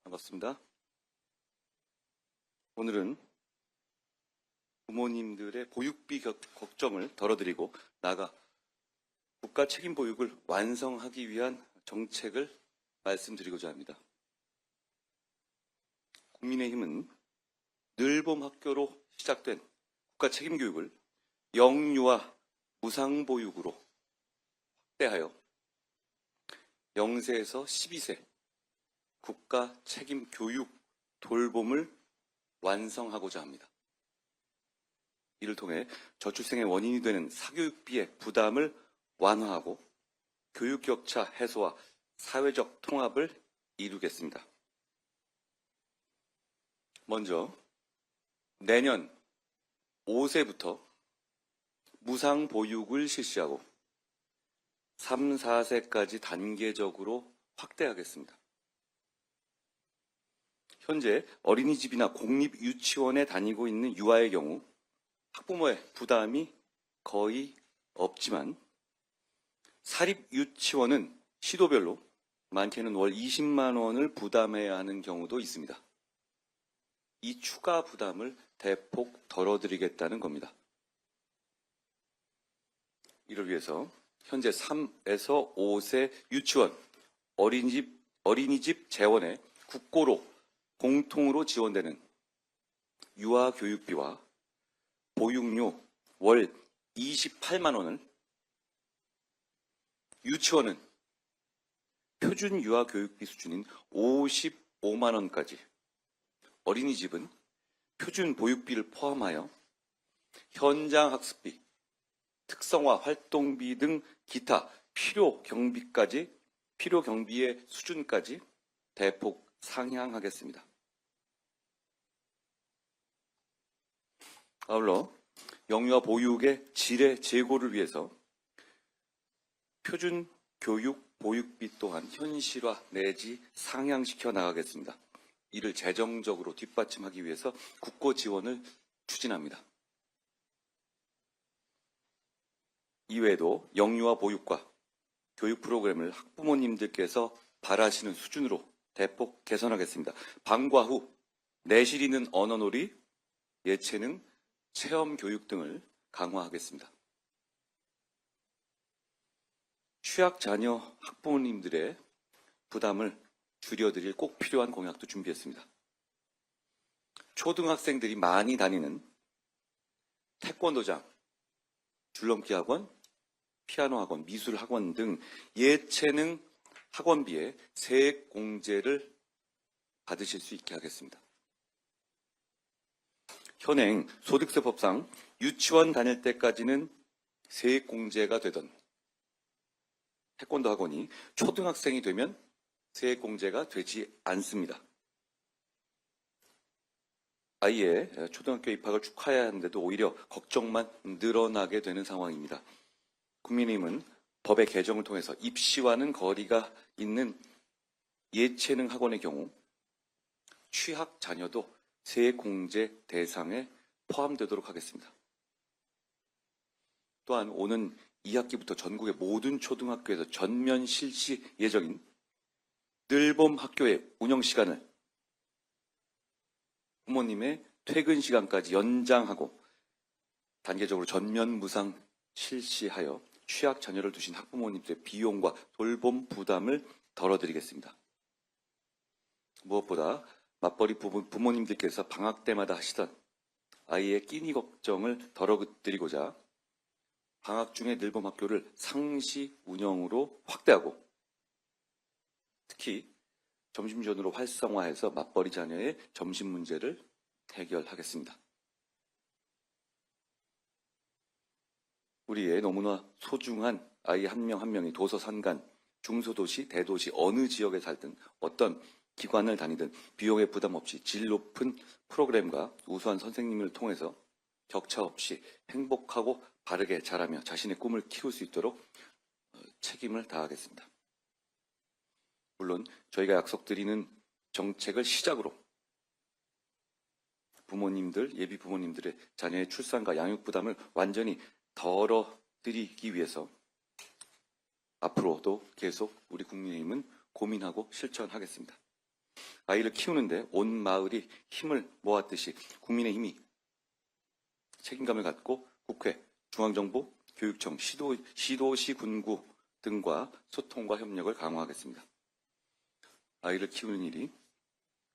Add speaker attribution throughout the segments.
Speaker 1: 반갑습니다. 오늘은 부모님들의 보육비 걱정을 덜어드리고 나아가 국가 책임 보육을 완성하기 위한 정책을 말씀드리고자 합니다. 국민의힘은 늘봄 학교로 시작된 국가 책임 교육을 영유아 무상보육으로 확대하여 0세에서 12세 국가 책임 교육 돌봄을 완성하고자 합니다. 이를 통해 저출생의 원인이 되는 사교육비의 부담을 완화하고 교육 격차 해소와 사회적 통합을 이루겠습니다. 먼저 내년 5세부터 무상보육을 실시하고 3, 4세까지 단계적으로 확대하겠습니다. 현재 어린이집이나 공립유치원에 다니고 있는 유아의 경우 학부모의 부담이 거의 없지만 사립유치원은 시도별로 많게는 월 20만 원을 부담해야 하는 경우도 있습니다. 이 추가 부담을 대폭 덜어드리겠다는 겁니다. 이를 위해서 현재 3에서 5세 유치원, 어린이집 재원에 국고로 공통으로 지원되는 유아교육비와 보육료 월 28만 원을, 유치원은 표준 유아교육비 수준인 55만 원까지, 어린이집은 표준 보육비를 포함하여 현장 학습비, 특성화 활동비 등 기타 필요 경비의 수준까지 대폭 상향하겠습니다. 아울러 영유아 보육의 질의 제고를 위해서 표준 교육 보육비 또한 현실화 내지 상향시켜 나가겠습니다. 이를 재정적으로 뒷받침하기 위해서 국고 지원을 추진합니다. 이외에도 영유아 보육과 교육 프로그램을 학부모님들께서 바라시는 수준으로 대폭 개선하겠습니다. 방과 후 내실 있는 언어놀이, 예체능, 체험교육 등을 강화하겠습니다. 취약 자녀 학부모님들의 부담을 줄여드릴 꼭 필요한 공약도 준비했습니다. 초등학생들이 많이 다니는 태권도장, 줄넘기 학원, 피아노 학원, 미술 학원 등 예체능 학원비에 세액 공제를 받으실 수 있게 하겠습니다. 현행 소득세법상 유치원 다닐 때까지는 세액 공제가 되던 태권도 학원이 초등학생이 되면 세액 공제가 되지 않습니다. 아이의 초등학교 입학을 축하해야 하는데도 오히려 걱정만 늘어나게 되는 상황입니다. 국민의힘은 법의 개정을 통해서 입시와는 거리가 있는 예체능 학원의 경우 취학 자녀도 세액 공제 대상에 포함되도록 하겠습니다. 또한 오는 2학기부터 전국의 모든 초등학교에서 전면 실시 예정인 늘봄 학교의 운영 시간을 부모님의 퇴근 시간까지 연장하고 단계적으로 전면 무상 실시하여 취약 자녀를 두신 학부모님들의 비용과 돌봄 부담을 덜어드리겠습니다. 무엇보다 맞벌이 부모님들께서 방학 때마다 하시던 아이의 끼니 걱정을 덜어드리고자 방학 중에 늘봄 학교를 상시 운영으로 확대하고 특히 점심전으로 활성화해서 맞벌이 자녀의 점심 문제를 해결하겠습니다. 우리의 너무나 소중한 아이 한 명 한 명이 도서 산간, 중소도시, 대도시 어느 지역에 살든 어떤 기관을 다니든 비용에 부담 없이 질 높은 프로그램과 우수한 선생님을 통해서 격차 없이 행복하고 바르게 자라며 자신의 꿈을 키울 수 있도록 책임을 다하겠습니다. 물론 저희가 약속드리는 정책을 시작으로 부모님들, 예비 부모님들의 자녀의 출산과 양육 부담을 완전히 덜어드리기 위해서 앞으로도 계속 우리 국민의힘은 고민하고 실천하겠습니다. 아이를 키우는데 온 마을이 힘을 모았듯이 국민의힘이 책임감을 갖고 국회, 중앙정부, 교육청, 시도시 군구 등과 소통과 협력을 강화하겠습니다. 아이를 키우는 일이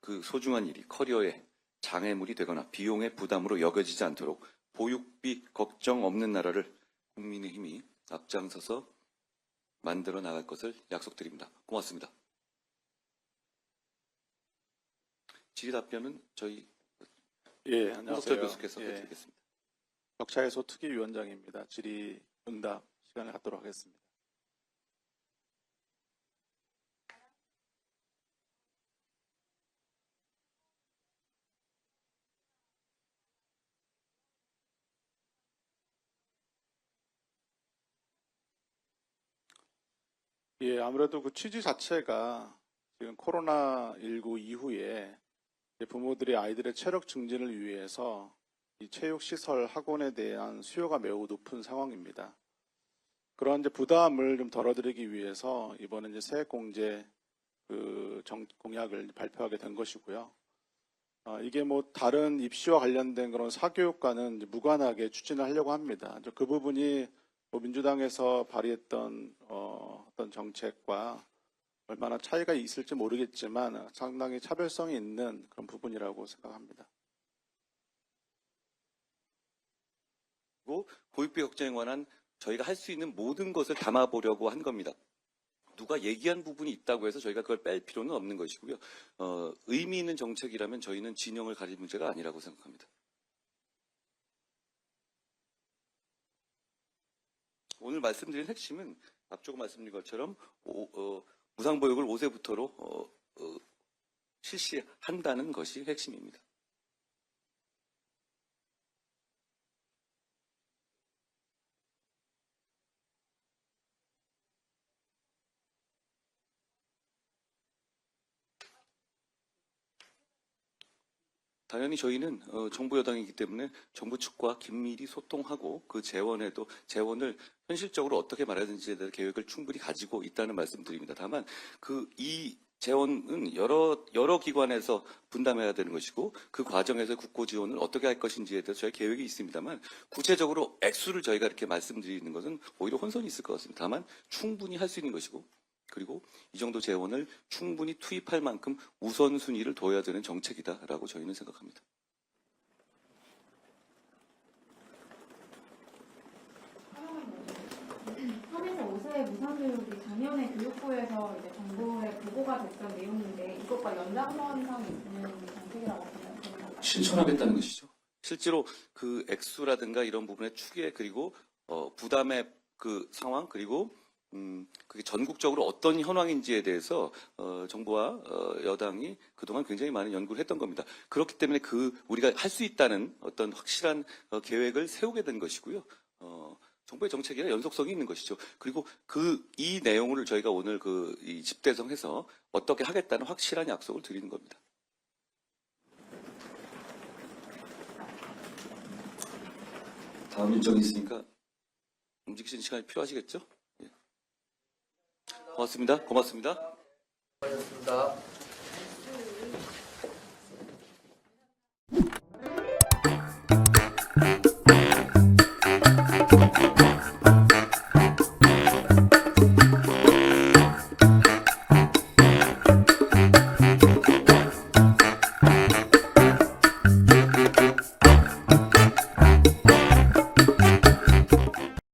Speaker 1: 그 소중한 일이 커리어의 장애물이 되거나 비용의 부담으로 여겨지지 않도록 보육비 걱정 없는 나라를 국민의힘이 앞장서서 만들어 나갈 것을 약속드립니다. 고맙습니다. 질의 답변은 저희
Speaker 2: 안녕하세요.
Speaker 1: 교수께서 해드리겠습니다.
Speaker 2: 격차해소 특위위원장입니다. 질의 응답 시간을 갖도록 하겠습니다. 아무래도 그 취지 자체가 지금 코로나19 이후에 부모들이 아이들의 체력 증진을 위해서 이 체육시설 학원에 대한 수요가 매우 높은 상황입니다. 그런 부담을 좀 덜어드리기 위해서 이번에 세액공제 공약을 발표하게 된 것이고요. 이게 다른 입시와 관련된 그런 사교육과는 무관하게 추진을 하려고 합니다. 그 부분이 민주당에서 발의했던 어떤 정책과 얼마나 차이가 있을지 모르겠지만 상당히 차별성이 있는 그런 부분이라고 생각합니다.
Speaker 1: 그리고 보육비 걱정에 관한 저희가 할 수 있는 모든 것을 담아보려고 한 겁니다. 누가 얘기한 부분이 있다고 해서 저희가 그걸 뺄 필요는 없는 것이고요. 의미 있는 정책이라면 저희는 진영을 가릴 문제가 아니라고 생각합니다. 오늘 말씀드린 핵심은 앞쪽 말씀드린 것처럼 무상보육을 5세부터로 실시한다는 것이 핵심입니다. 당연히 저희는 정부 여당이기 때문에 정부 측과 긴밀히 소통하고 그 재원을 현실적으로 어떻게 마련하는지에 대한 계획을 충분히 가지고 있다는 말씀드립니다. 다만 이 재원은 여러 기관에서 분담해야 되는 것이고 그 과정에서 국고 지원을 어떻게 할 것인지에 대해서 저희 계획이 있습니다만 구체적으로 액수를 저희가 이렇게 말씀드리는 것은 오히려 혼선이 있을 것 같습니다. 다만 충분히 할 수 있는 것이고 그리고 이 정도 재원을 충분히 투입할 만큼 우선순위를 둬야 되는 정책이다라고 저희는 생각합니다.
Speaker 3: 서민의 5세 무상교육이 작년에 교육부에서 정부에 보고가 됐던 내용인데 이것과 연장선상에 있는 정책이라고 생각합니다.
Speaker 1: 실천하겠다는 것이죠. 실제로 그 액수라든가 이런 부분의 추계 그리고 부담의 그 상황 그리고 그게 전국적으로 어떤 현황인지에 대해서 정부와 여당이 그동안 굉장히 많은 연구를 했던 겁니다. 그렇기 때문에 우리가 할 수 있다는 어떤 확실한 계획을 세우게 된 것이고요. 정부의 정책이나 연속성이 있는 것이죠. 그리고 이 내용을 저희가 오늘 이 집대성해서 어떻게 하겠다는 확실한 약속을 드리는 겁니다. 다음 일정이 있으니까 움직이시는 시간이 필요하시겠죠? 고맙습니다. 고맙습니다.
Speaker 4: 고맙습니다.